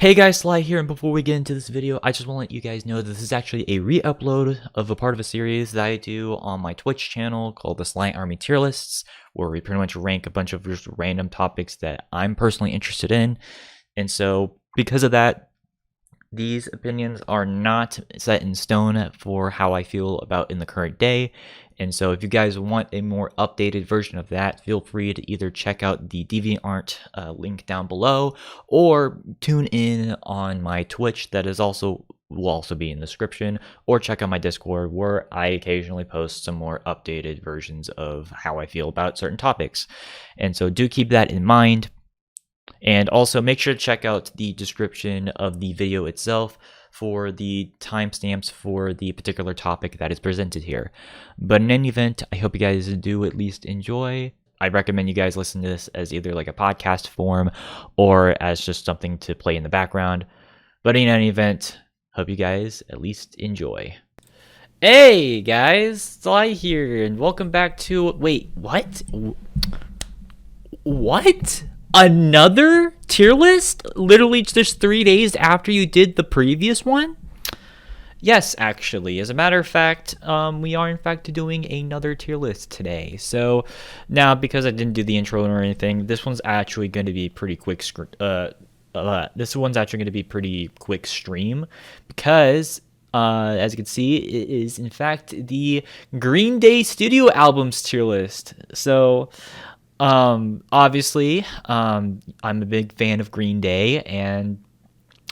Hey guys, Sly here, and before we get into this video, I just want to let you guys know that this is actually a re-upload of a part of a series that I do on my Twitch channel called the SlytheWarrior Tierlists, where we pretty much rank a bunch of just random topics that I'm personally interested in. And so, because of that, these opinions are not set in stone for how I feel about in the current day. And so if you guys want a more updated version of that, feel free to either check out the DeviantArt link down below or tune in on my Twitch that will also be in the description, or check out my Discord where I occasionally post some more updated versions of how I feel about certain topics. And so do keep that in mind. And also make sure to check out the description of the video itself for the timestamps for the particular topic that is presented here. But in any event, I hope you guys do at least enjoy. I recommend you guys listen to this as either like a podcast form or as just something to play in the background. But in any event, hope you guys at least enjoy. Hey guys, Sly here, and welcome back to... Wait, what? What? Another tier list? Literally just 3 days after you did the previous one? Yes, actually. As a matter of fact, we are in fact doing another tier list today. So now, because I didn't do the intro or anything, this one's actually going to be pretty quick. This one's actually going to be pretty quick stream because, as you can see, it is in fact the Green Day studio albums tier list. So. Obviously, I'm a big fan of Green Day, and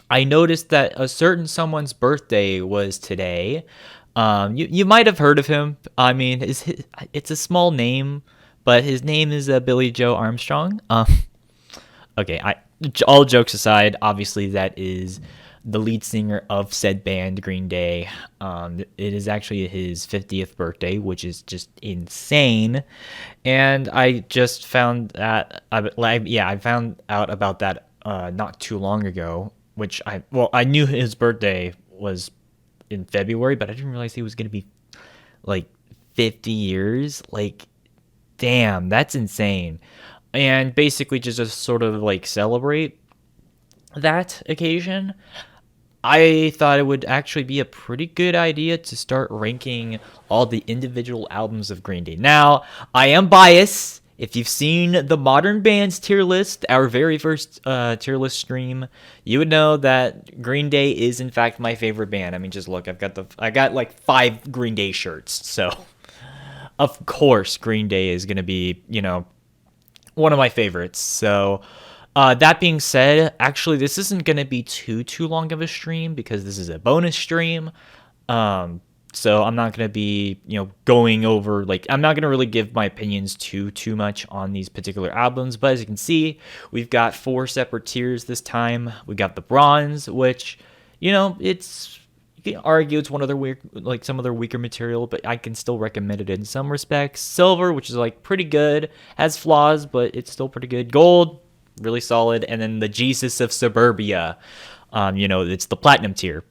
I noticed that a certain someone's birthday was today. You might have heard of him. I mean, it's a small name, but his name is Billy Joe Armstrong. Okay, all jokes aside, obviously that is the lead singer of said band, Green Day. It is actually his 50th birthday, which is just insane. And I just found that, I found out about that not too long ago, which I knew his birthday was in February, but I didn't realize he was going to be like 50 years. Like, damn, that's insane. And basically just to sort of like celebrate that occasion, I thought it would actually be a pretty good idea to start ranking all the individual albums of Green Day. Now, I am biased. If you've seen the Modern Bands tier list, our very first tier list stream, you would know that Green Day is in fact my favorite band. I mean, just look, I got like 5 Green Day shirts. So, of course, Green Day is going to be, one of my favorites. So, that being said, actually, this isn't going to be too long of a stream because this is a bonus stream. So I'm not going to be, going over, I'm not going to really give my opinions too much on these particular albums. But as you can see, we've got 4 separate tiers this time. We got the bronze, which, you can argue it's one of their some of their weaker material, but I can still recommend it in some respects. Silver, which is pretty good, has flaws, but it's still pretty good. Gold, really solid. And then the Jesus of Suburbia, it's the platinum tier.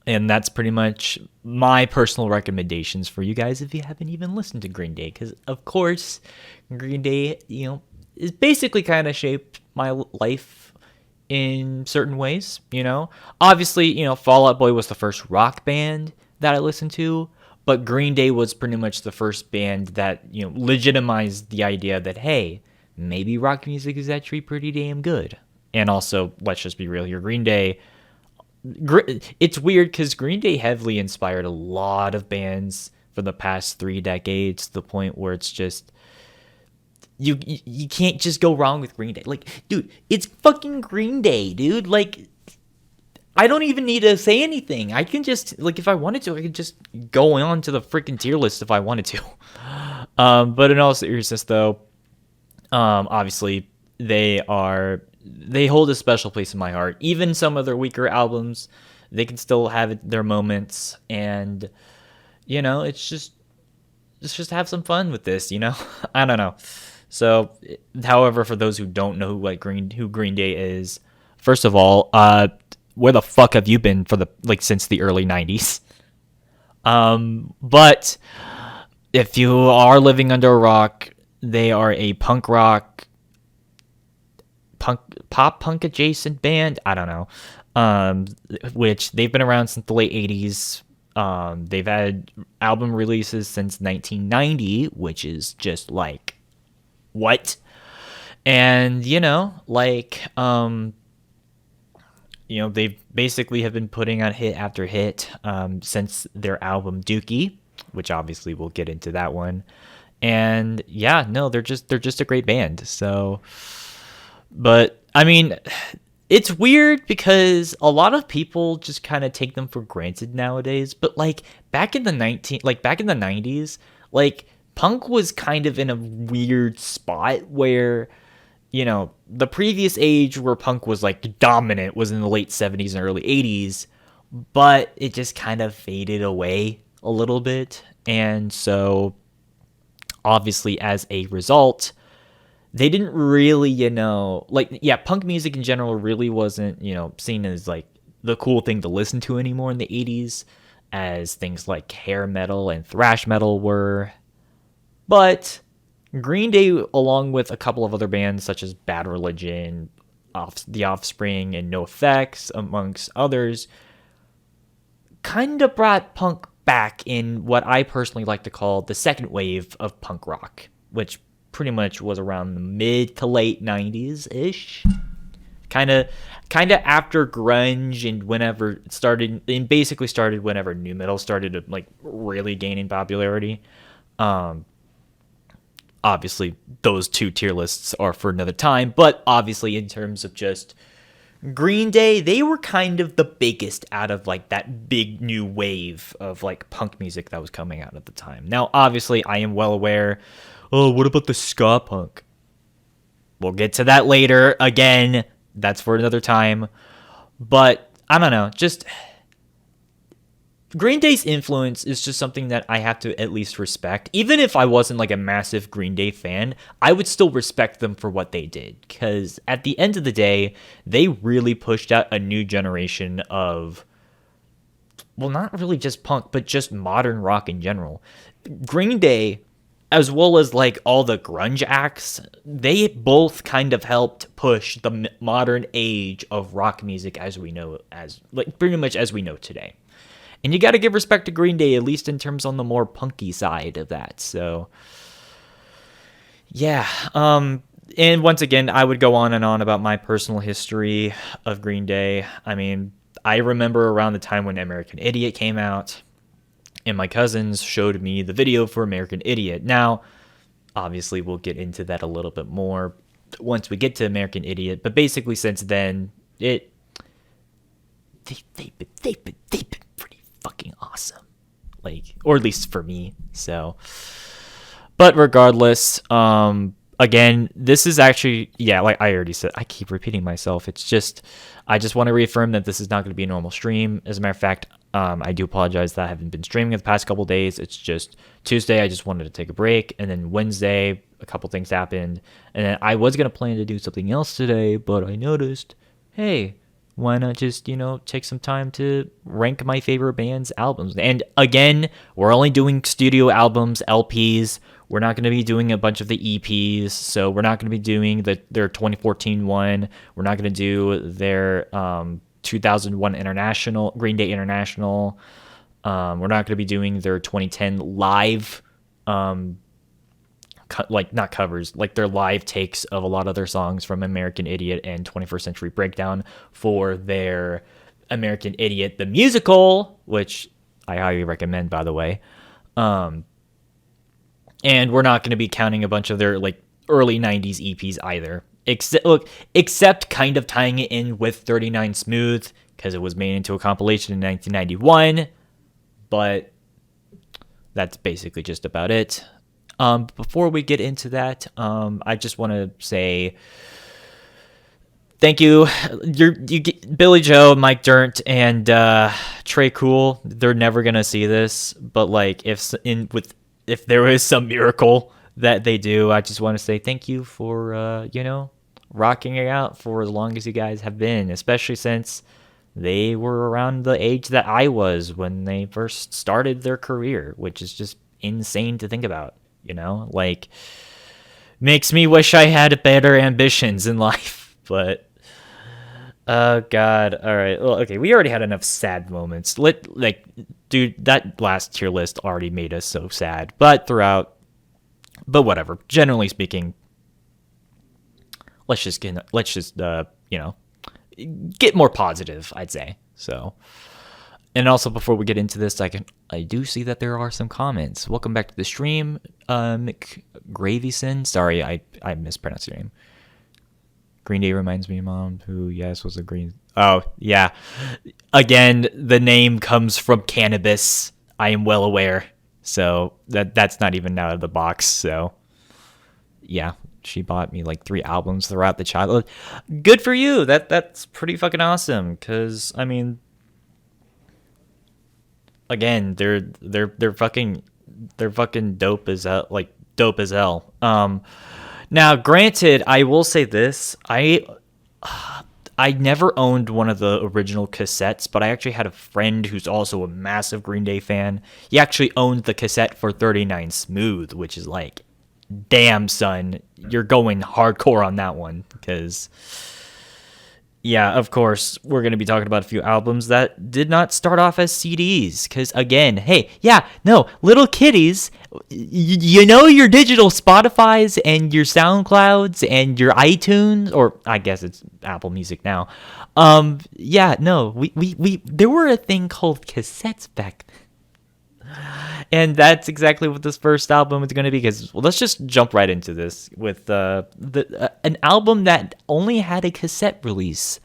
And that's pretty much my personal recommendations for you guys if you haven't even listened to Green Day. Because, of course, Green Day, is basically kind of shaped my life in certain ways, Obviously, Fall Out Boy was the first rock band that I listened to. But Green Day was pretty much the first band that, legitimized the idea that, hey, maybe rock music is actually pretty damn good. And also, let's just be real here, Green Day, it's weird because Green Day heavily inspired a lot of bands for the past 3 decades, to the point where it's just, you can't just go wrong with Green Day. Dude, it's fucking Green Day, dude. I don't even need to say anything. I can just, if I wanted to, I could just go on to the freaking tier list if I wanted to. But in all seriousness, though, obviously they hold a special place in my heart. Even some of their weaker albums, they can still have their moments, and it's just have some fun with this, I don't know. So, however, for those who don't know who Green Day is, first of all, where the fuck have you been for since the early 90s? But if you are living under a rock, they are a punk pop punk adjacent band. I don't know. Which they've been around since the late 80s. They've had album releases since 1990, which is just like, what? And, they basically have been putting out hit after hit since their album Dookie, which obviously we'll get into that one. And yeah, no, they're just a great band. So, but I mean, it's weird because a lot of people just kind of take them for granted nowadays. But like back in the 90s, like punk was kind of in a weird spot where, the previous age where punk was like dominant was in the late 70s and early 80s, but it just kind of faded away a little bit. And so obviously as a result, they didn't really, punk music in general really wasn't, seen as like the cool thing to listen to anymore in the 80s as things like hair metal and thrash metal were. But Green Day, along with a couple of other bands such as Bad Religion, The Offspring, and NoFX, amongst others, kind of brought punk back in what I personally like to call the second wave of punk rock, which pretty much was around the mid to late 90s-ish. Kind of after grunge and whenever it started, and basically started whenever nu metal started to like really gaining popularity. Obviously, those two tier lists are for another time, but obviously in terms of just Green Day, they were kind of the biggest out of like that big new wave of like punk music that was coming out at the time. Now, obviously, I am well aware, what about the ska punk? We'll get to that later. Again, that's for another time. But I don't know, just Green Day's influence is just something that I have to at least respect. Even if I wasn't like a massive Green Day fan, I would still respect them for what they did. Because at the end of the day, they really pushed out a new generation of, well, not really just punk, but just modern rock in general. Green Day, as well as like all the grunge acts, they both kind of helped push the modern age of rock music as we know, as like pretty much as we know today. And you got to give respect to Green Day, at least in terms on the more punky side of that. So, yeah. And once again, I would go on and on about my personal history of Green Day. I mean, I remember around the time when American Idiot came out, and my cousins showed me the video for American Idiot. Now, obviously, we'll get into that a little bit more once we get to American Idiot. But basically, since then, they've been pretty fucking awesome, like, or at least for me. So, but regardless, again, this is actually, yeah, like I already said, I keep repeating myself. It's just, I just want to reaffirm that this is not going to be a normal stream. As a matter of fact, I do apologize that I haven't been streaming the past couple days. It's just Tuesday, I just wanted to take a break, and then Wednesday, a couple things happened, and then I was going to plan to do something else today, but I noticed, hey, why not just, take some time to rank my favorite band's albums? And again, we're only doing studio albums, LPs. We're not going to be doing a bunch of the EPs. So we're not going to be doing their 2014 one. We're not going to do their 2001 International, Green Day International. We're not going to be doing their 2010 live, not covers, like their live takes of a lot of their songs from American Idiot and 21st Century Breakdown for their American Idiot the musical, which I highly recommend, by the way. And we're not going to be counting a bunch of their like early 90s EPs either, except kind of tying it in with 39 Smooth because it was made into a compilation in 1991, but that's basically just about it. Before we get into that, I just want to say thank you. Billy Joe, Mike Dirnt, and Trey Cool. They're never gonna see this, but like if there is some miracle that they do, I just want to say thank you for rocking it out for as long as you guys have been, especially since they were around the age that I was when they first started their career, which is just insane to think about. Like, makes me wish I had better ambitions in life. But Oh God! All right. Well, okay. We already had enough sad moments. Dude, that last tier list already made us so sad. But whatever. Generally speaking, let's just get more positive. I'd say so. And also, before we get into this, I do see that there are some comments. Welcome back to the stream, McGravyson. Sorry, I mispronounced your name. Green Day reminds me of Mom, who, yes, was a green... Oh, yeah. Again, the name comes from cannabis. I am well aware. So that's not even out of the box. So, yeah, she bought me like 3 albums throughout the childhood. Good for you. That's pretty fucking awesome. Because, I mean, again, they're fucking dope as hell. Like, dope as hell. Now, granted, I will say this: I never owned one of the original cassettes, but I actually had a friend who's also a massive Green Day fan. He actually owned the cassette for 39 Smooth, which is like, damn, son, you're going hardcore on that one. Because, yeah, of course, we're going to be talking about a few albums that did not start off as CDs. Because, again, hey, yeah, no, little kiddies, you know your digital Spotifys and your SoundClouds and your iTunes, or I guess it's Apple Music now. Yeah, no, we there were a thing called cassettes back then. And that's exactly what this first album is going to be. Because let's just jump right into this with an album that only had a cassette release,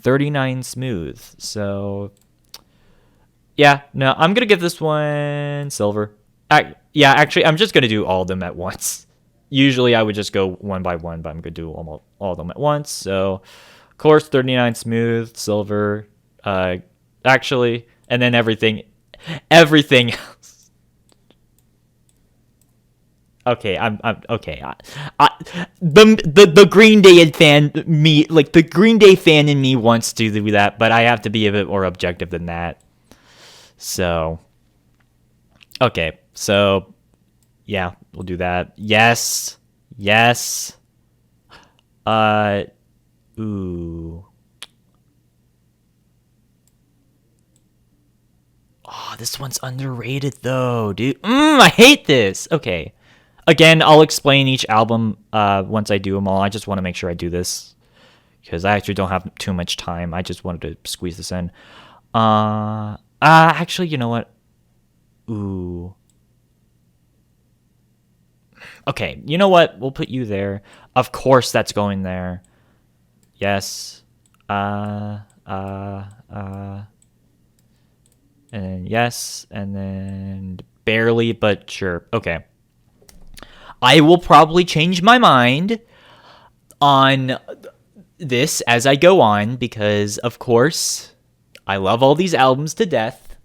39 Smooth. So, yeah, no, I'm going to give this one silver. Yeah, actually, I'm just going to do all of them at once. Usually I would just go one by one, but I'm going to do almost all of them at once. So, of course, 39 Smooth, silver. Actually, and then everything else. Okay, I'm okay. The Green Day fan me, like the Green Day fan in me wants to do that, but I have to be a bit more objective than that. So, okay, so yeah, we'll do that. Yes. Ooh. Oh, this one's underrated though, dude. I hate this. Okay. Again, I'll explain each album once I do them all. I just want to make sure I do this because I actually don't have too much time. I just wanted to squeeze this in. Actually, you know what? Ooh. Okay, you know what? We'll put you there. Of course that's going there. Yes. And then yes, and then barely, but sure. Okay. I will probably change my mind on this as I go on because, of course, I love all these albums to death.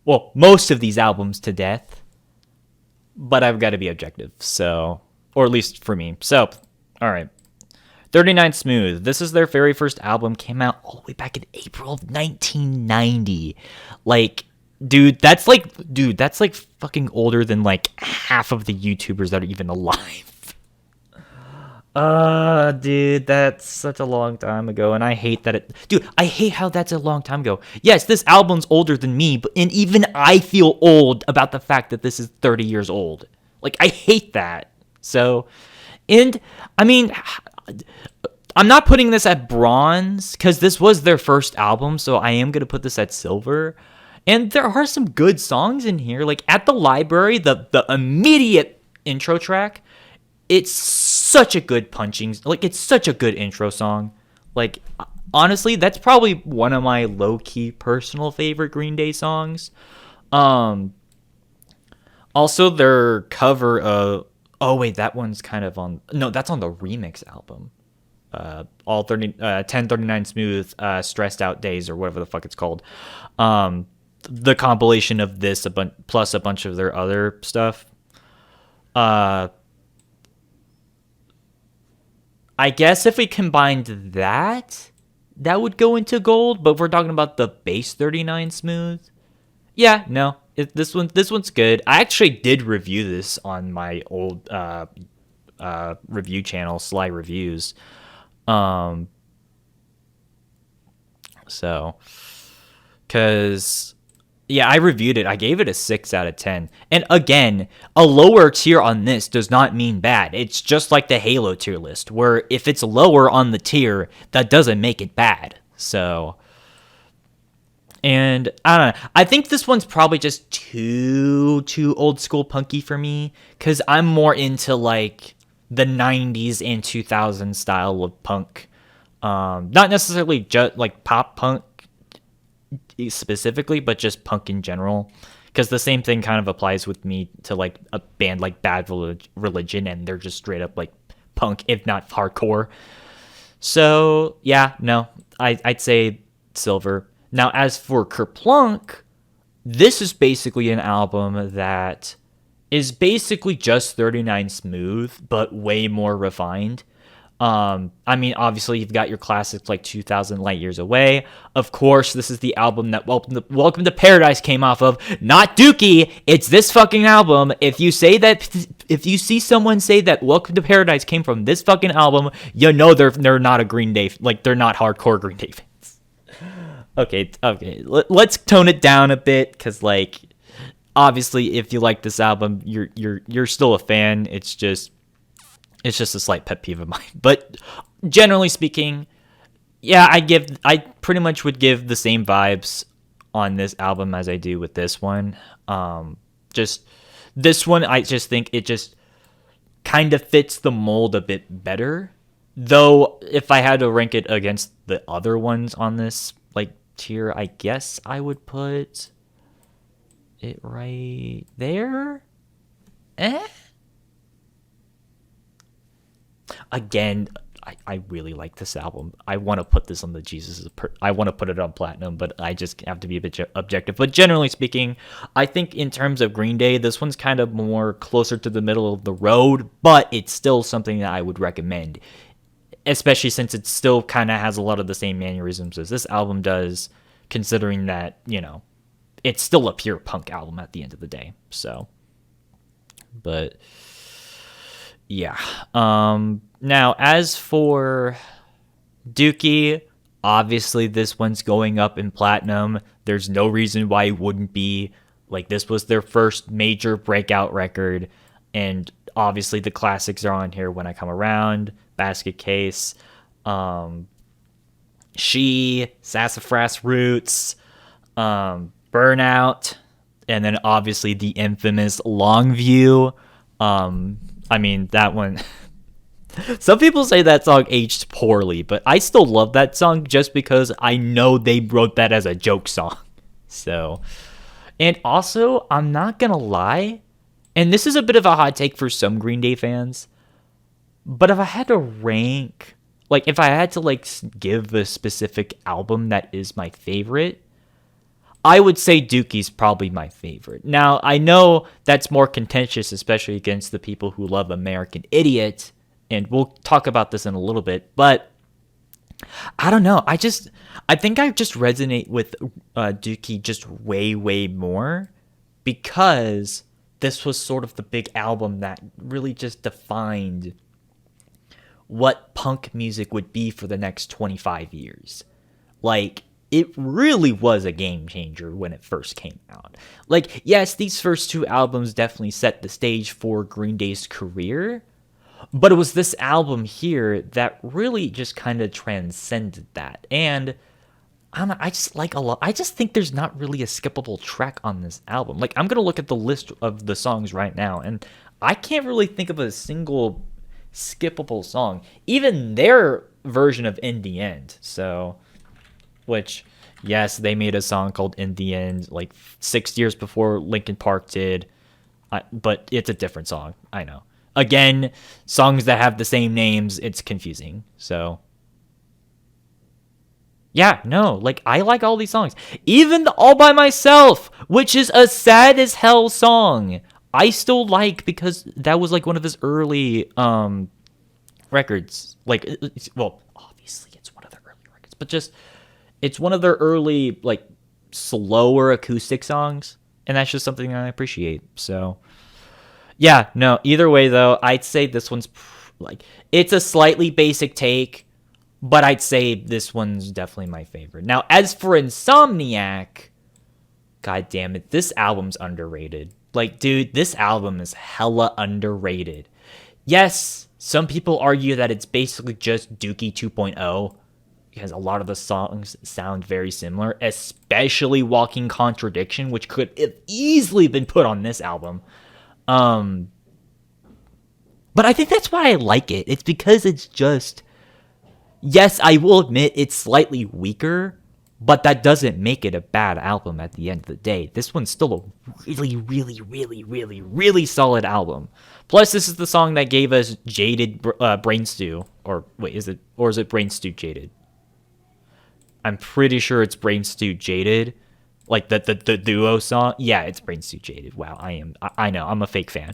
Well, most of these albums to death. But I've got to be objective, so... Or at least for me. So, alright. 39 Smooth. This is their very first album. Came out all the way back in April of 1990. Like, dude, that's like fucking older than like half of the YouTubers that are even alive. Dude, that's such a long time ago, and I hate that it... Dude, I hate how that's a long time ago. Yes, this album's older than me, and even I feel old about the fact that this is 30 years old. Like, I hate that. So, and, I mean, I'm not putting this at bronze, because this was their first album, so I am going to put this at silver. And there are some good songs in here. Like, At the Library, the immediate intro track... It's such a good it's such a good intro song. Like, honestly, that's probably one of my low-key personal favorite Green Day songs. Also, their cover of... Oh, wait, that one's kind of on... No, that's on the remix album. 1039 Smooth, Stressed Out Days, or whatever the fuck it's called. The compilation of this, plus a bunch of their other stuff. I guess if we combined that would go into gold. But if we're talking about the base 39 Smooth, yeah, no, this one's good. I actually did review this on my old review channel, Sly Reviews. So, because yeah, I reviewed it. I gave it a 6 out of 10. And again, a lower tier on this does not mean bad. It's just like the Halo tier list, where if it's lower on the tier, that doesn't make it bad. So, and I don't know. I think this one's probably just too old school punky for me, because I'm more into like the 90s and 2000s style of punk. Not necessarily just like pop punk specifically, but just punk in general. Because the same thing kind of applies with me to like a band like Bad Religion, and they're just straight up like punk, if not hardcore. So yeah, no, I'd say Silver. Now, as for Kerplunk, this is basically an album that is basically just 39 Smooth, but way more refined. I mean, obviously, you've got your classics like 2000 Light Years Away. Of course, this is the album that Welcome to Paradise came off of. Not Dookie, it's this fucking album. If you see someone say that Welcome to Paradise came from this fucking album, you know they're not a Green Day, like they're not hardcore Green Day fans. Okay. Let's tone it down a bit, because like obviously, if you like this album, you're still a fan. It's just a slight pet peeve of mine. But generally speaking, yeah, I pretty much would give the same vibes on this album as I do with this one. Just this one, I just think it just kind of fits the mold a bit better. Though, if I had to rank it against the other ones on this like tier, I guess I would put it right there. Again, I really like this album. I want to put this on the I want to put it on platinum, but I just have to be a bit objective. But generally speaking, I think in terms of Green Day, this one's kind of more closer to the middle of the road, but it's still something that I would recommend, especially since it still kind of has a lot of the same mannerisms as this album does, considering that, you know, it's still a pure punk album at the end of the day. So, but yeah. Now, as for Dookie, obviously this one's going up in platinum. There's no reason why it wouldn't be. Like, this was their first major breakout record, and obviously the classics are on here: When I Come Around, Basket Case, She, Sassafras Roots, Burnout, and then obviously the infamous Longview. I mean, that one... Some people say that song aged poorly, but I still love that song just because I know they wrote that as a joke song. So, and also, I'm not gonna lie, and this is a bit of a hot take for some Green Day fans, but if I had to rank, like, if I had to, like, give a specific album that is my favorite, I would say Dookie's probably my favorite. Now, I know that's more contentious, especially against the people who love American Idiot, and we'll talk about this in a little bit, but I don't know. I think I just resonate with Dookie just way more, because this was sort of the big album that really just defined what punk music would be for the next 25 years. Like, it really was a game changer when it first came out. Like, yes, these first two albums definitely set the stage for Green Day's career, but it was this album here that really just kind of transcended that. And I don't know, I just like a lot. I just think there's not really a skippable track on this album. Like, I'm going to look at the list of the songs right now, and I can't really think of a single skippable song. Even their version of In the End. So, which, yes, they made a song called In the End like 6 years before Linkin Park did. But it's a different song. I know. Again, songs that have the same names, it's confusing. So, yeah, no, like, I like all these songs. Even the All By Myself, which is a sad as hell song, I still like, because that was like one of his early records. Like, well, obviously it's one of their early records, but just, it's one of their early, like, slower acoustic songs, and that's just something I appreciate. So, yeah, no, either way, though, I'd say this one's, like, it's a slightly basic take But I'd say this one's definitely my favorite. Now, as for Insomniac, god damn it, this album's underrated. Like, dude, this album is hella underrated. Yes, some people argue that it's basically just Dookie 2.0 because a lot of the songs sound very similar, especially Walking Contradiction, which could have easily been put on this album. But I think that's why I like it. It's because it's just, yes, I will admit it's slightly weaker, but that doesn't make it a bad album at the end of the day. This one's still a really, really, really, really, really solid album. Plus, this is the song that gave us Jaded Brain Stew. Or wait, is it Brain Stew Jaded? I'm pretty sure it's Brain Stew Jaded. Like the duo song. Yeah, it's Brain Stew Jaded. Wow, I know, I'm a fake fan.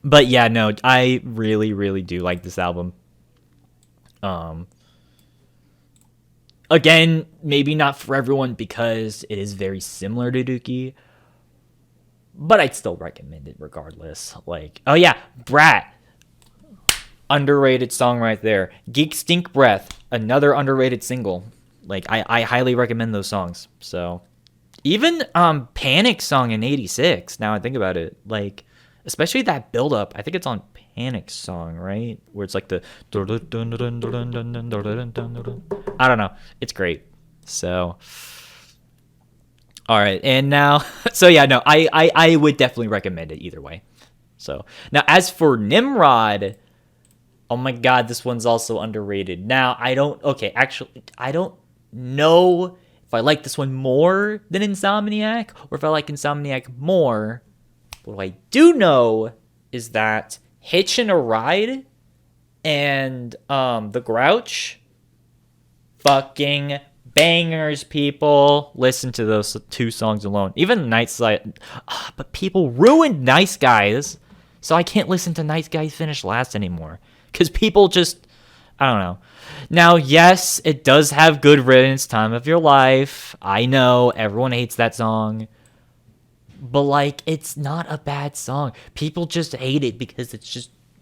But yeah, no, I really, really do like this album. Again, maybe not for everyone because it is very similar to Dookie, but I'd still recommend it regardless. Like, oh yeah, Brat, underrated song right there. Geek Stink Breath, another underrated single. Like, I highly recommend those songs. So, even Panic song in '86. Now I think about it, like, especially that build up. I think it's on Panic song, right? Where it's like the I don't know. It's great. So, all right, and now, so yeah, no, I would definitely recommend it either way. So now, as for Nimrod, oh my god, this one's also underrated. Now I don't know if I like this one more than Insomniac or if I like Insomniac more. What I do know is that Hitchin' a Ride and The Grouch, fucking bangers, people. Listen to those two songs alone. Even Nice Guys, but people ruined Nice Guys, so I can't listen to Nice Guys Finish Last anymore. Because people just, I don't know. Now, yes, it does have Good Riddance, Time of Your Life. I know, everyone hates that song. But, like, it's not a bad song. People just hate it because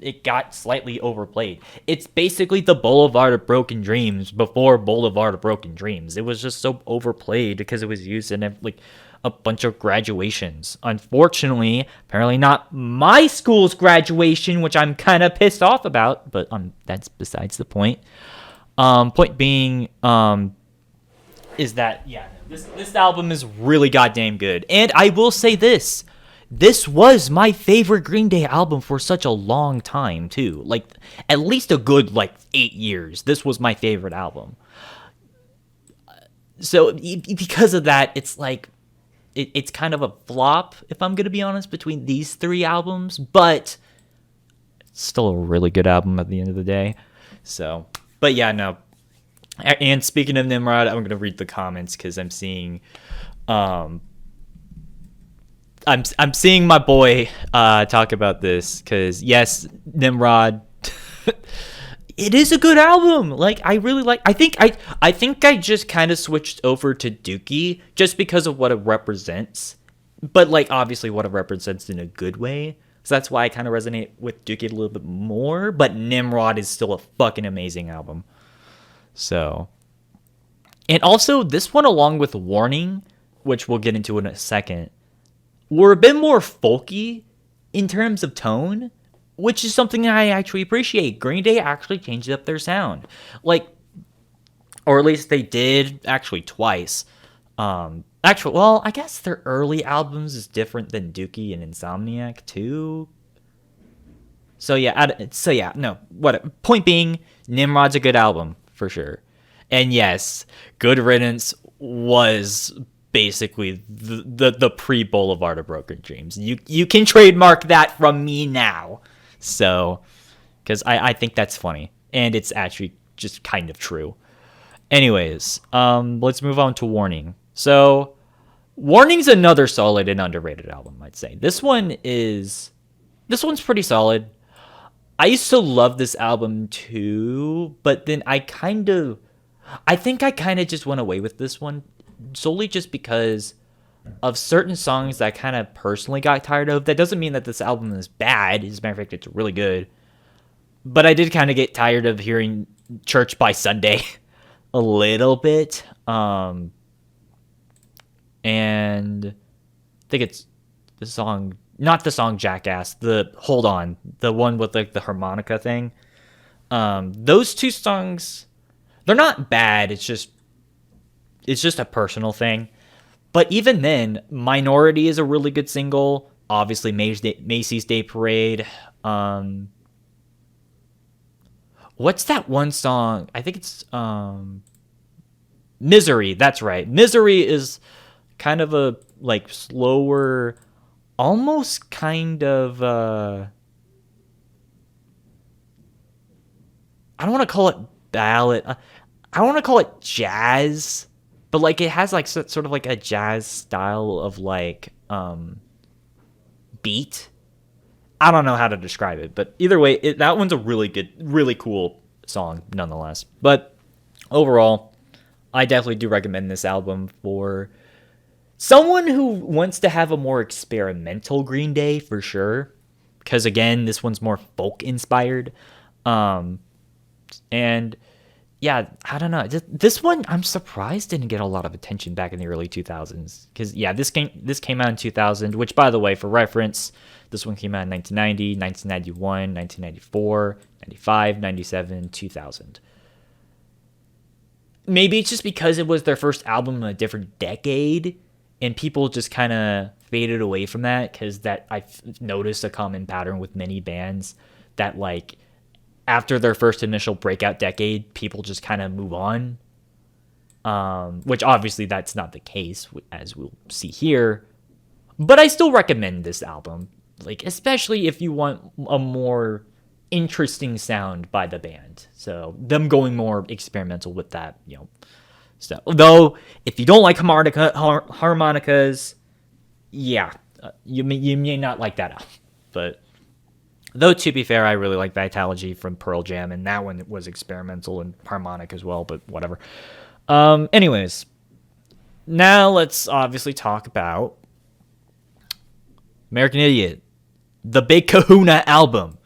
it got slightly overplayed. It's basically the Boulevard of Broken Dreams before Boulevard of Broken Dreams. It was just so overplayed because it was used in, like, a bunch of graduations. Unfortunately, apparently not my school's graduation, which I'm kind of pissed off about, but that's besides the point. Point being, is that, yeah, this album is really goddamn good. And I will say this was my favorite Green Day album for such a long time, too. Like, at least a good, 8 years. This was my favorite album. So, because of that, it's like, it's kind of a flop, if I'm going to be honest, between these three albums. But it's still a really good album at the end of the day. So, but yeah, no. And speaking of Nimrod, I'm going to read the comments because I'm seeing... I'm seeing my boy talk about this because yes, Nimrod, it is a good album. Like, I really like. I think I just kind of switched over to Dookie just because of what it represents, but like obviously what it represents in a good way. So that's why I kind of resonate with Dookie a little bit more. But Nimrod is still a fucking amazing album. So, and also this one along with Warning, which we'll get into in a second, were a bit more folky in terms of tone, which is something I actually appreciate. Green Day actually changed up their sound. Like, or at least they did actually twice. Well, I guess their early albums is different than Dookie and Insomniac too. So yeah, no, what, point being, Nimrod's a good album for sure. And yes, Good Riddance was basically the pre-Boulevard of Broken Dreams. You can trademark that from me now. So, because I think that's funny. And it's actually just kind of true. Anyways, let's move on to Warning. So, Warning's another solid and underrated album, I'd say. This one's pretty solid. I used to love this album too, but then I think I kind of just went away with this one solely just because of certain songs that I kind of personally got tired of. That doesn't mean that this album is bad. As a matter of fact, it's really good. But I did kind of get tired of hearing Church by Sunday a little bit. And I think it's the song, not the song Jackass, the Hold On, the one with like the harmonica thing. Those two songs, they're not bad. It's just a personal thing. But even then, Minority is a really good single. Obviously, Macy's Day Parade. What's that one song? I think it's Misery. That's right. Misery is kind of a like slower, almost kind of I don't want to call it ballad. I want to call it jazz, but like it has like sort of like a jazz style of like beat. I don't know how to describe it, but either way, that one's a really good, really cool song nonetheless. But overall, I definitely do recommend this album for someone who wants to have a more experimental Green Day for sure. Because again, this one's more folk inspired. And yeah, I don't know. This one, I'm surprised didn't get a lot of attention back in the early 2000s. Because yeah, this came out in 2000, which by the way, for reference, this one came out in 1990, 1991, 1994, 95, 97, 2000. Maybe it's just because it was their first album in a different decade, and people just kind of faded away from that, because that I've noticed a common pattern with many bands that like after their first initial breakout decade, people just kind of move on. Which obviously that's not the case, as we'll see here. But I still recommend this album, like especially if you want a more interesting sound by the band. So them going more experimental with that, stuff. Though if you don't like harmonicas, yeah, you may not like that album. But though to be fair, I really like Vitalogy from Pearl Jam, and that one was experimental and harmonic as well. But whatever. Anyways, now let's obviously talk about American Idiot, the Big Kahuna album.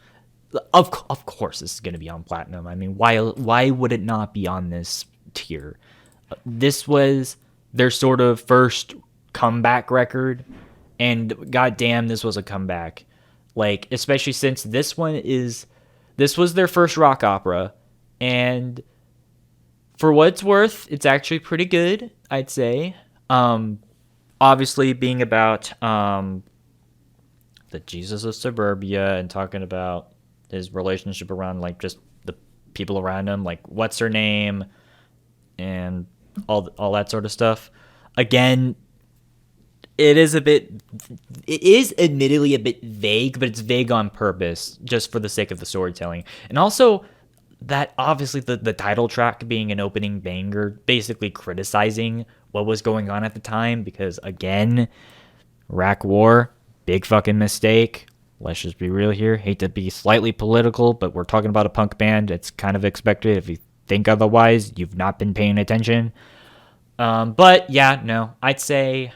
Of course, this is going to be on platinum. I mean, why would it not be on this tier? This was their sort of first comeback record, and goddamn, this was a comeback. Like, especially since this was their first rock opera, and for what it's worth, it's actually pretty good, I'd say. Obviously being about the Jesus of Suburbia and talking about his relationship around like just the people around him, like what's her name and all that sort of stuff. Again, it is admittedly a bit vague, but it's vague on purpose just for the sake of the storytelling. And also that obviously the title track being an opening banger, basically criticizing what was going on at the time, because again, Iraq War, big fucking mistake. Let's just be real here. Hate to be slightly political, but we're talking about a punk band. It's kind of expected. If you think otherwise, you've not been paying attention. But yeah, no, I'd say,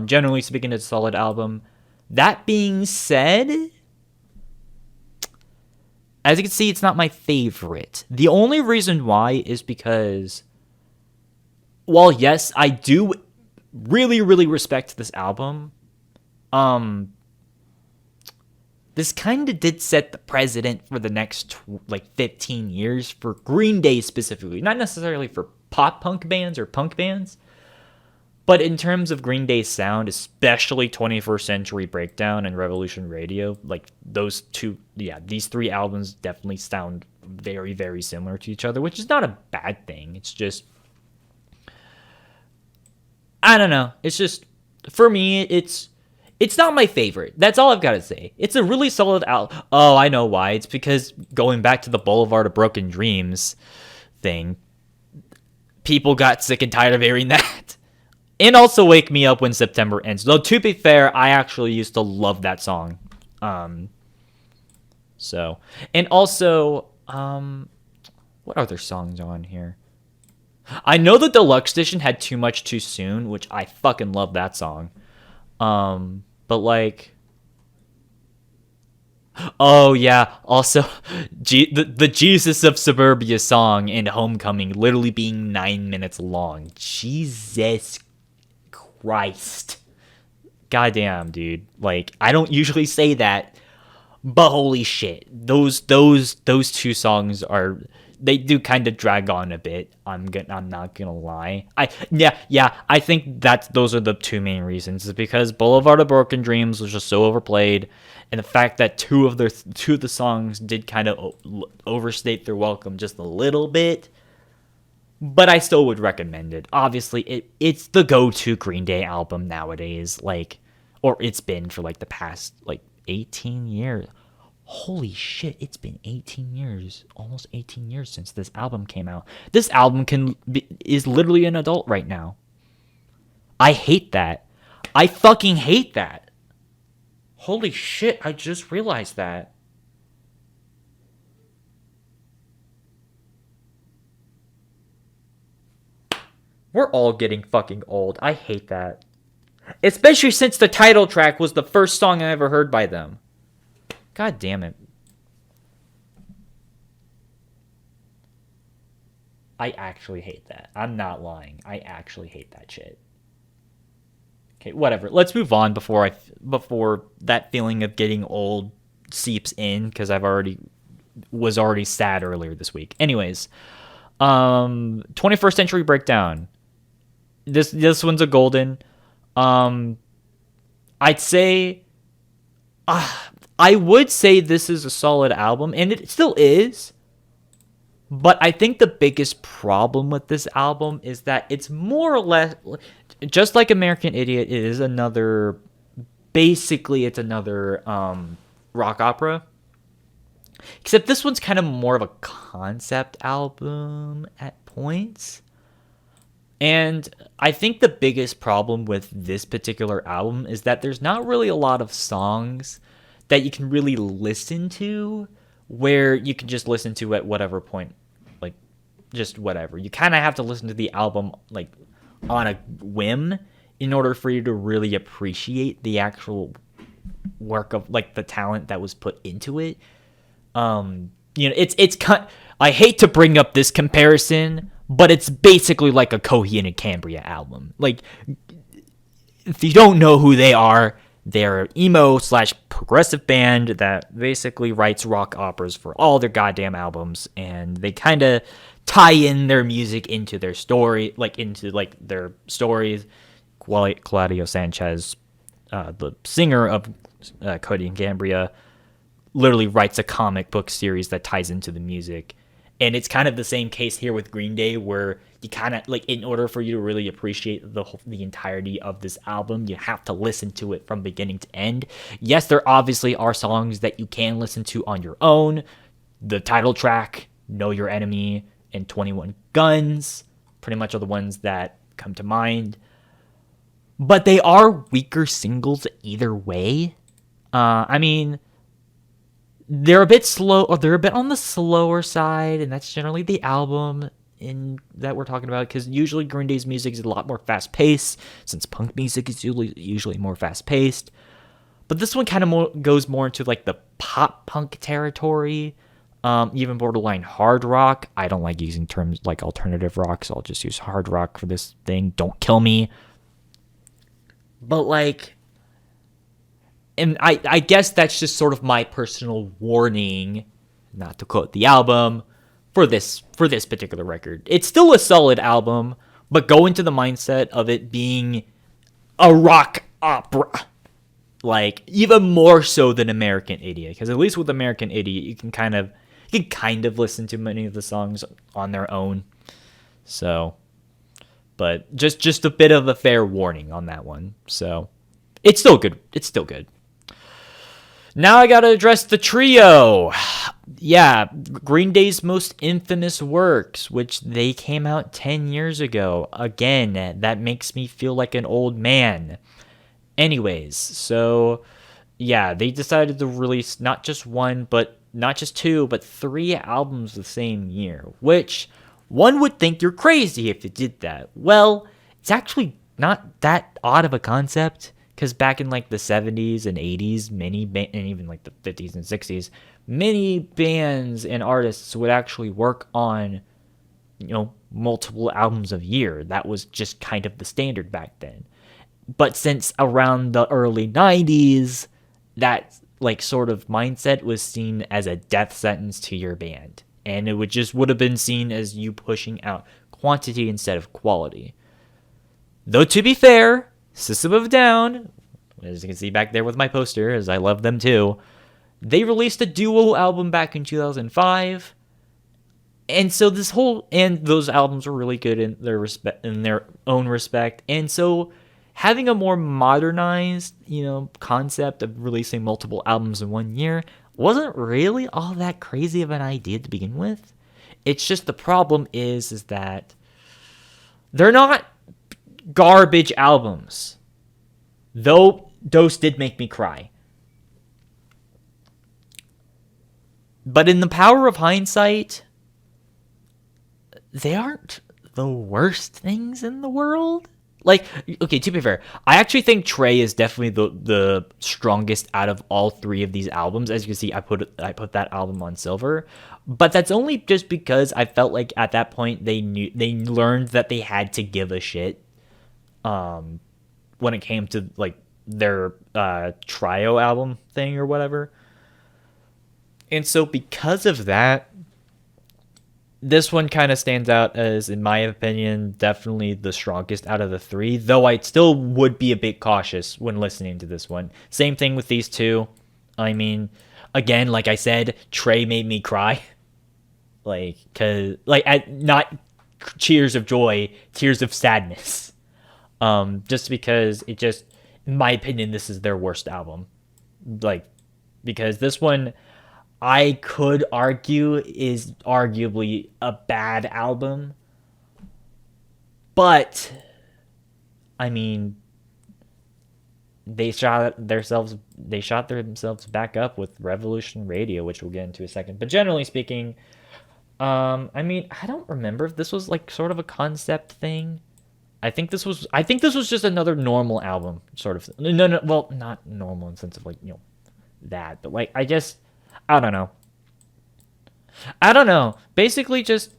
generally speaking, it's a solid album. That being said, as you can see, it's not my favorite. The only reason why is because, while yes, I do really, really respect this album, this kind of did set the precedent for the next 15 years for Green Day specifically. Not necessarily for pop punk bands or punk bands, but in terms of Green Day's sound, especially 21st Century Breakdown and Revolution Radio, like those two, yeah, these three albums definitely sound very, very similar to each other, which is not a bad thing. It's just, I don't know. It's just, for me, it's not my favorite. That's all I've got to say. It's a really solid album. Oh, I know why. It's because going back to the Boulevard of Broken Dreams thing, people got sick and tired of hearing that. And also Wake Me Up When September Ends. Though, to be fair, I actually used to love that song. So, and also, what other songs on here? I know the Deluxe Edition had Too Much Too Soon, which I fucking love that song. But like, Oh yeah. Also, the Jesus of Suburbia song and Homecoming literally being 9 minutes long. Jesus Christ. Goddamn, dude. Like, I don't usually say that, but holy shit, those two songs are, they do kind of drag on a bit. I'm not gonna lie. I think that those are the two main reasons. Is because Boulevard of Broken Dreams was just so overplayed, and the fact that two of the songs did kind of overstate their welcome just a little bit. But I still would recommend it. Obviously, it's the go-to Green Day album nowadays. Like, or it's been for like the past like 18 years. Holy shit, it's been 18 years, almost 18 years since this album came out. This album is literally an adult right now. I hate that. I fucking hate that. Holy shit, I just realized that. We're all getting fucking old. I hate that. Especially since the title track was the first song I ever heard by them. God damn it. I actually hate that. I'm not lying. I actually hate that shit. Okay, whatever. Let's move on before that feeling of getting old seeps in, because was already sad earlier this week. Anyways, 21st Century Breakdown. This one's a golden. I'd say, I would say this is a solid album, and it still is. But I think the biggest problem with this album is that it's more or less just like American Idiot. It is another, basically, it's another rock opera. Except this one's kind of more of a concept album at points. And I think the biggest problem with this particular album is that there's not really a lot of songs that you can really listen to where you can just listen to at whatever point, like just whatever. You kind of have to listen to the album like on a whim in order for you to really appreciate the actual work of like the talent that was put into it. It's I hate to bring up this comparison, but it's basically like a Coheed and Cambria album. Like, if you don't know who they are, they're an emo/progressive band that basically writes rock operas for all their goddamn albums, and they kind of tie in their music into their story, into their stories. Claudio Sanchez, the singer of Coheed and Cambria, literally writes a comic book series that ties into the music. And it's kind of the same case here with Green Day, where you kind of like, in order for you to really appreciate the entirety of this album, you have to listen to it from beginning to end. Yes, there obviously are songs that you can listen to on your own. The title track, Know Your Enemy, and 21 Guns pretty much are the ones that come to mind. But they are weaker singles either way. I mean, they're a bit slow, or they're a bit on the slower side, and that's generally the album that we're talking about, because usually Green Day's music is a lot more fast-paced, since punk music is usually more fast-paced. But this one kind of goes more into like the pop-punk territory, even borderline hard rock. I don't like using terms like alternative rock, so I'll just use hard rock for this thing. Don't kill me. But like... And I guess that's just sort of my personal warning, not to quote the album, for this particular record. It's still a solid album, but go into the mindset of it being a rock opera. Like, even more so than American Idiot. Because at least with American Idiot, you can kind of listen to many of the songs on their own. So, but just a bit of a fair warning on that one. So, it's still good. It's still good. Now I gotta address the trio. Yeah, Green Day's most infamous works, which they came out 10 years ago. Again, that makes me feel like an old man. Anyways, so yeah, they decided to release not just one, but not just two, but 3 albums the same year, which one would think you're crazy if you did that. Well, it's actually not that odd of a concept, Because back in like the 70s and 80s, and even like the 50s and 60s, many bands and artists would actually work on, multiple albums a year. That was just kind of the standard back then. But since around the early 90s, that like sort of mindset was seen as a death sentence to your band. And it would have been seen as you pushing out quantity instead of quality. Though to be fair, System of a Down, as you can see back there with my poster, as I love them too, they released a duo album back in 2005. And so those albums were really good in their own respect. And so having a more modernized, concept of releasing multiple albums in 1 year wasn't really all that crazy of an idea to begin with. It's just the problem is that they're not garbage albums. Though those did make me cry. But in the power of hindsight, they aren't the worst things in the world. Like, okay, to be fair, I actually think Trey is definitely the strongest out of all three of these albums. As you can see, I put that album on silver, but that's only just because I felt like at that point they learned that they had to give a shit. When it came to like their trio album thing or whatever, and so because of that, this one kind of stands out as, in my opinion, definitely the strongest out of the three, though I still would be a bit cautious when listening to this one. Same thing with these two. I mean, again, like I said, Trey made me cry. Not tears of joy, tears of sadness. Just because in my opinion, this is their worst album. Because this one, I could argue is arguably a bad album. But, I mean, they shot themselves back up with Revolution Radio, which we'll get into in a second. But generally speaking, I mean, I don't remember if this was like sort of a concept thing. I think this was just another normal album, sort of. No, well, not normal in the sense of like, that, but like, I don't know. Basically, just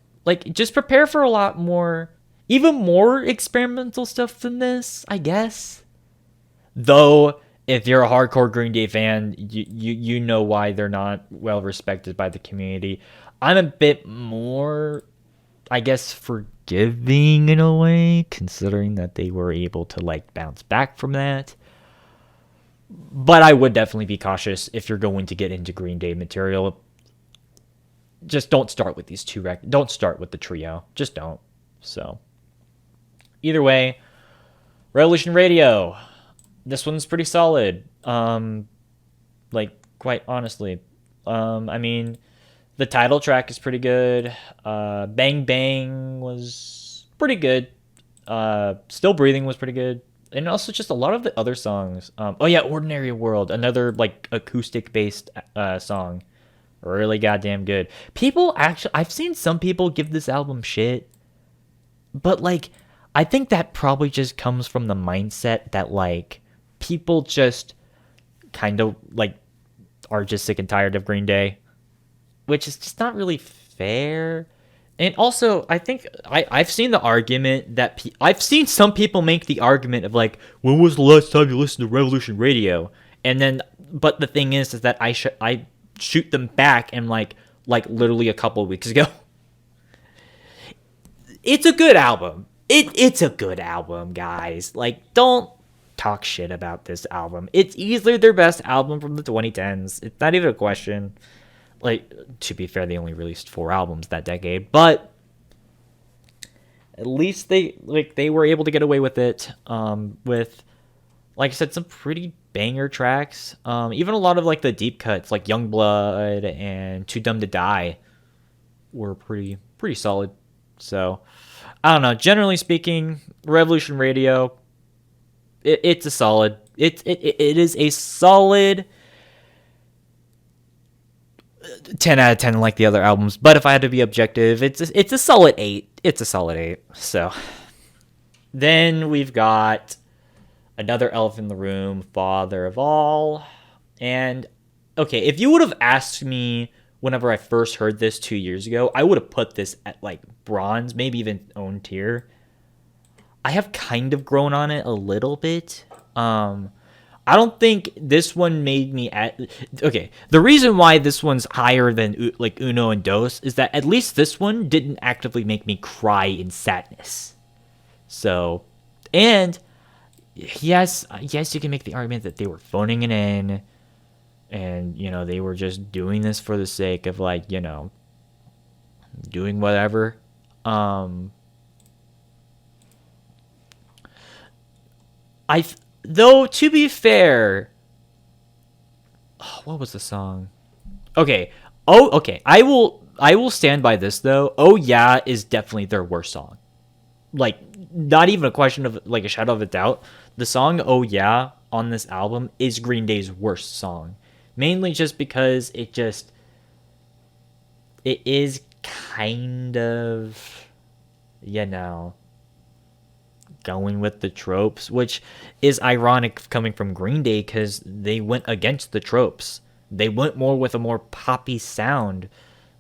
prepare for a lot more, even more experimental stuff than this, I guess. Though, if you're a hardcore Green Day fan, you know why they're not well respected by the community. I'm a bit more, I guess, forgiving in a way, considering that they were able to like bounce back from that. But I would definitely be cautious if you're going to get into Green Day material. Just don't start with these two records. Don't start with the trio. Just don't. So, either way, Revolution Radio. This one's pretty solid. Quite honestly. I mean, the title track is pretty good. Bang Bang was pretty good. Still Breathing was pretty good. And also just a lot of the other songs. Ordinary World, another like acoustic based song, really goddamn good. I've seen some people give this album shit, but like I think that probably just comes from the mindset that like people just kind of like are just sick and tired of Green Day, which is just not really fair. And also, I think I've seen the argument that I've seen some people make the argument of like, when was the last time you listened to Revolution Radio? And then, but the thing is that I shoot them back and like literally a couple of weeks ago. It's a good album. It's a good album, guys. Like, don't talk shit about this album. It's easily their best album from the 2010s. It's not even a question. Like, to be fair, they only released 4 albums that decade, but at least they were able to get away with it. With, like I said, some pretty banger tracks. Even a lot of like the deep cuts, like Young Blood and Too Dumb to Die, were pretty solid. So, I don't know. Generally speaking, Revolution Radio, it's a solid. It is a solid 10 out of 10 like the other albums, but if I had to be objective, it's a solid 8. It's a solid 8. So then we've got Another Elephant in the Room, Father of All. And okay, if you would have asked me whenever I first heard this 2 years ago, I would have put this at like bronze, maybe even own tier. I have kind of grown on it a little bit. I don't think this one made me okay. The reason why this one's higher than like Uno and Dos is that at least this one didn't actively make me cry in sadness. So, and yes, you can make the argument that they were phoning it in, and they were just doing this for the sake of like doing whatever. Though to be fair, what was the song? Okay. Oh, okay. I will stand by this though. Oh yeah is definitely their worst song. Like, not even a question of like a shadow of a doubt. The song Oh Yeah on this album is Green Day's worst song. Mainly just because it is kind of going with the tropes, which is ironic coming from Green Day because they went against the tropes. They went more with a more poppy sound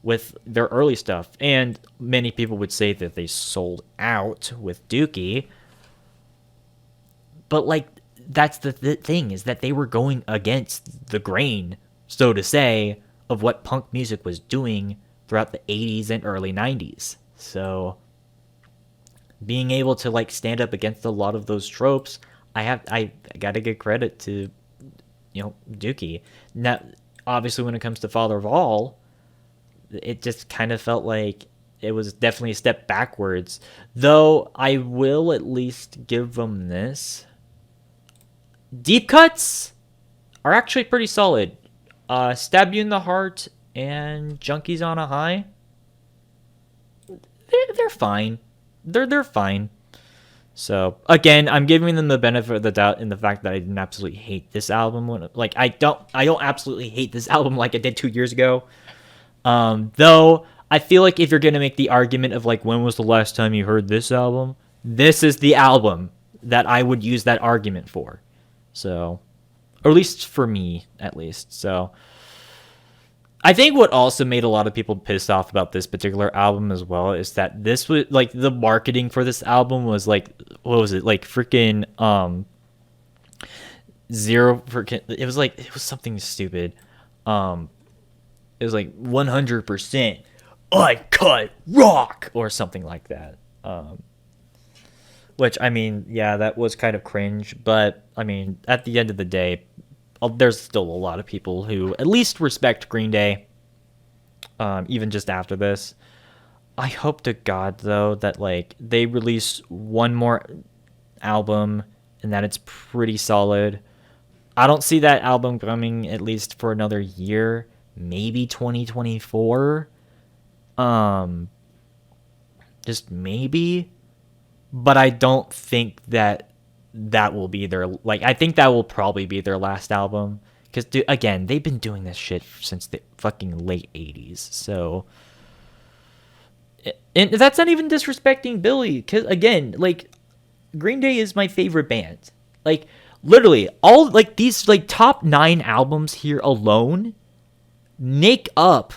with their early stuff. And many people would say that they sold out with Dookie. But, like, that's the thing, is that they were going against the grain, so to say, of what punk music was doing throughout the 80s and early 90s. So being able to like stand up against a lot of those tropes, I gotta give credit to Dookie. Now, obviously, when it comes to Father of All, it just kind of felt like it was definitely a step backwards. Though I will at least give them this: deep cuts are actually pretty solid. Stab You in the Heart and Junkies on a High, they're fine. They're fine. So again, I'm giving them the benefit of the doubt in the fact that I didn't absolutely hate this album. I don't absolutely hate this album like I did 2 years ago. Though I feel like if you're gonna make the argument of like when was the last time you heard this album, this is the album that I would use that argument for. So, or at least for me, at least. So I think what also made a lot of people pissed off about this particular album as well is that this was like the marketing for this album was like, what was it, like freaking it was something stupid. It was like 100% uncut rock or something like that. Which, I mean, yeah, that was kind of cringe, but I mean, at the end of the day, there's still a lot of people who at least respect Green Day, even just after this. I hope to God, though, that like they release one more album and that it's pretty solid. I don't see that album coming at least for another year, maybe 2024. Just maybe, but I don't think that will be their, like, I think that will probably be their last album, because again, they've been doing this shit since the fucking late 80s. So, and that's not even disrespecting Billy, because again, like, Green Day is my favorite band. Like, literally all like these like top 9 albums here alone make up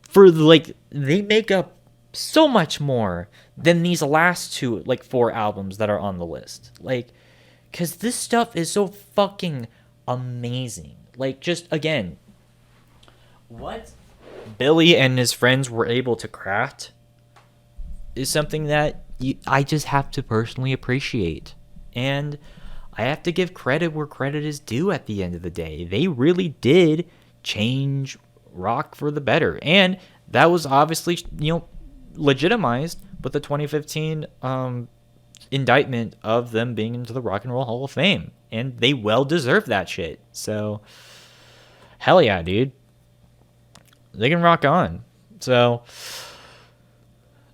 for like, they make up so much more than these last 4 albums that are on the list. Like, because this stuff is so fucking amazing. Like, just, again, what Billy and his friends were able to craft is something that I just have to personally appreciate. And I have to give credit where credit is due at the end of the day. They really did change rock for the better. And that was obviously, legitimized with the 2015 indictment of them being into the Rock and Roll Hall of Fame, and they well deserve that shit. So hell yeah, dude, they can rock on. So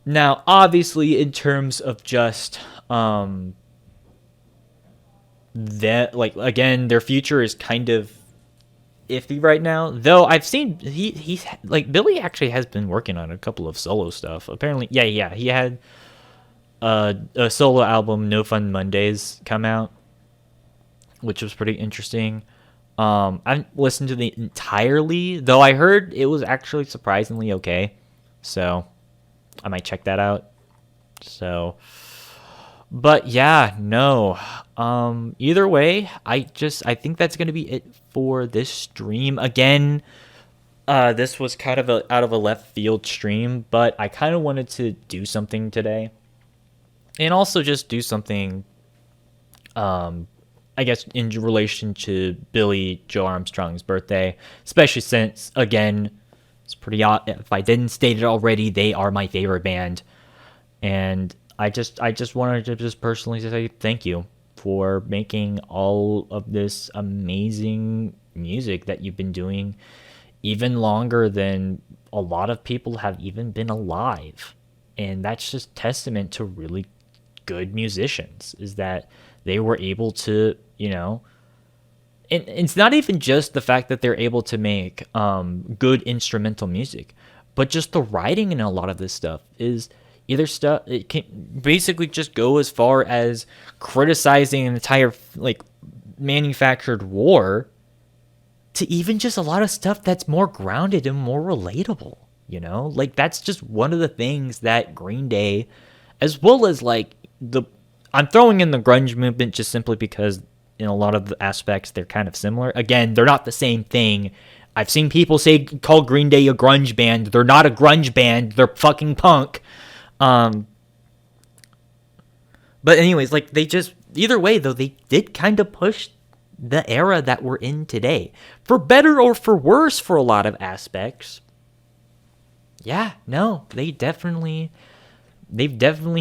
now, obviously, in terms of just that, like, again, their future is kind of iffy right now, though I've seen he's like, Billy actually has been working on a couple of solo stuff apparently. Yeah, he had a solo album, No Fun Mondays, come out. which was pretty interesting. I haven't listened to the entirely, though I heard it was actually surprisingly okay. So I might check that out. So, but yeah, no. Either way, I think that's gonna be it for this stream. Again, this was kind of out of a left field stream, but I kind of wanted to do something today, and also just do something. I guess in relation to Billy Joe Armstrong's birthday, especially since, again, it's pretty odd. If I didn't state it already, they are my favorite band, and I just wanted to just personally say thank you for making all of this amazing music that you've been doing even longer than a lot of people have even been alive. And that's just testament to really good musicians, is that they were able to, and it's not even just the fact that they're able to make good instrumental music, but just the writing in a lot of this stuff is either stuff, it can basically just go as far as criticizing an entire like manufactured war, to even just a lot of stuff that's more grounded and more relatable. Like that's just one of the things that Green Day, as well as like I'm throwing in the grunge movement just simply because in a lot of the aspects they're kind of similar. Again, they're not the same thing. I've seen people call Green Day a grunge band. They're not a grunge band. They're fucking punk. But anyways, like they just, either way though, they did kind of push the era that we're in today, for better or for worse for a lot of aspects. Yeah, no, they've definitely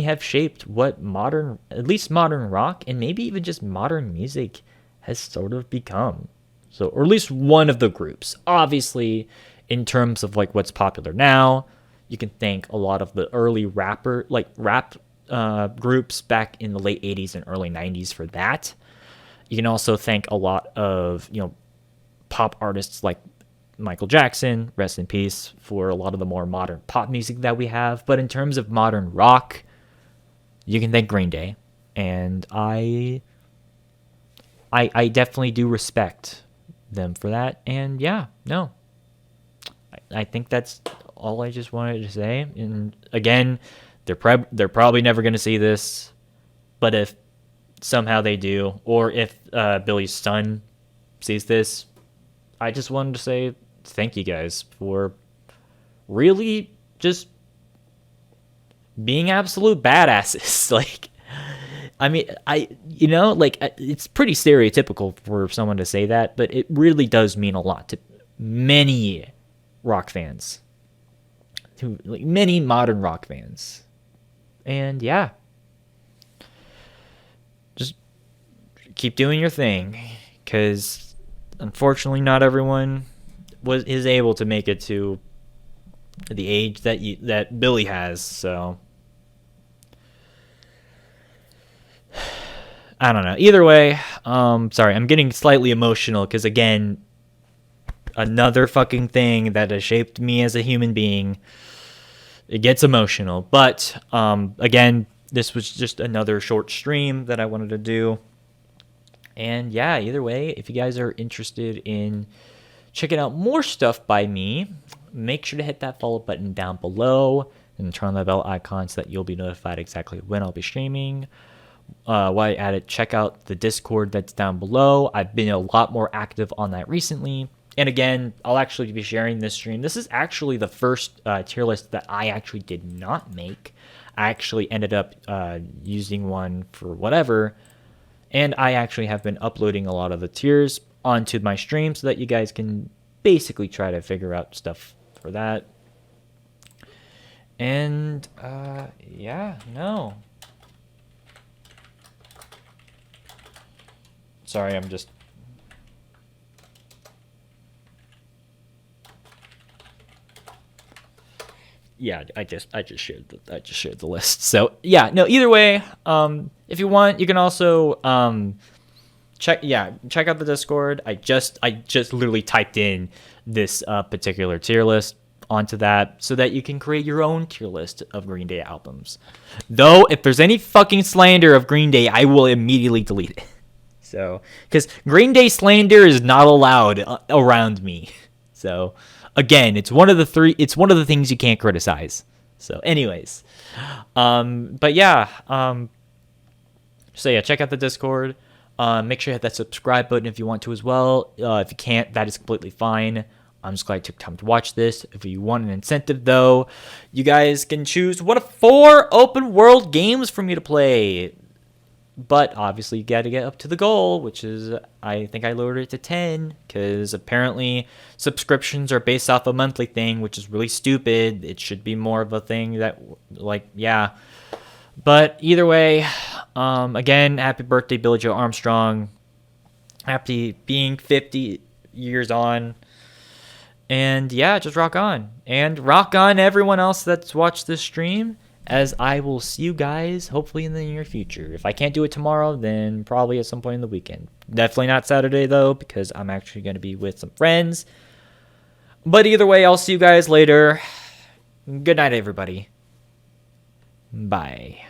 have shaped what modern, at least modern rock, and maybe even just modern music has sort of become. So, or at least one of the groups. Obviously, in terms of like what's popular now, you can thank a lot of the early rap groups back in the late 80s and early 90s for that. You can also thank a lot of, pop artists like Michael Jackson, rest in peace, for a lot of the more modern pop music that we have. But in terms of modern rock, you can thank Green Day. And I definitely do respect them for that. And yeah, no. I think that's all I just wanted to say. And again, they're probably never going to see this. But if somehow they do, or if Billy's son sees this, I just wanted to say thank you guys for really just being absolute badasses. Like, I mean, it's pretty stereotypical for someone to say that, but it really does mean a lot to many rock fans, to like many modern rock fans. And yeah, just keep doing your thing, because unfortunately not everyone is able to make it to the age that Billy has. So I don't know. Either way, sorry, I'm getting slightly emotional because, again, another fucking thing that has shaped me as a human being. It gets emotional. But again, this was just another short stream that I wanted to do. And yeah, either way, if you guys are interested in checking out more stuff by me, make sure to hit that follow button down below and turn on the bell icon so that you'll be notified exactly when I'll be streaming. While you're at it, check out the Discord that's down below. I've been a lot more active on that recently. And again, I'll actually be sharing this stream. This is actually the first tier list that I actually did not make. I actually ended up using one for whatever. And I actually have been uploading a lot of the tiers onto my stream so that you guys can basically try to figure out stuff for that. And yeah, no. Sorry, I'm just... Yeah, I just shared the list. So yeah, no, either way, if you want, you can also check out the Discord. I just literally typed in this particular tier list onto that so that you can create your own tier list of Green Day albums. Though if there's any fucking slander of Green Day, I will immediately delete it. So, because Green Day slander is not allowed around me. So, again, it's one of the things you can't criticize. So, anyways, but yeah, so yeah, check out the Discord. Make sure you hit that subscribe button if you want to as well. If you can't, that is completely fine. I'm just glad you took time to watch this. If you want an incentive, though, you guys can choose one of 4 open world games for me to play. But obviously, you got to get up to the goal, which is, I think I lowered it to 10, because apparently subscriptions are based off a monthly thing, which is really stupid. It should be more of a thing that, like, yeah. But either way, again, happy birthday, Billy Joe Armstrong. Happy being 50 years on. And yeah, just rock on. And rock on everyone else that's watched this stream, as I will see you guys hopefully in the near future. If I can't do it tomorrow, then probably at some point in the weekend. Definitely not Saturday, though, because I'm actually going to be with some friends. But either way, I'll see you guys later. Good night, everybody. Bye.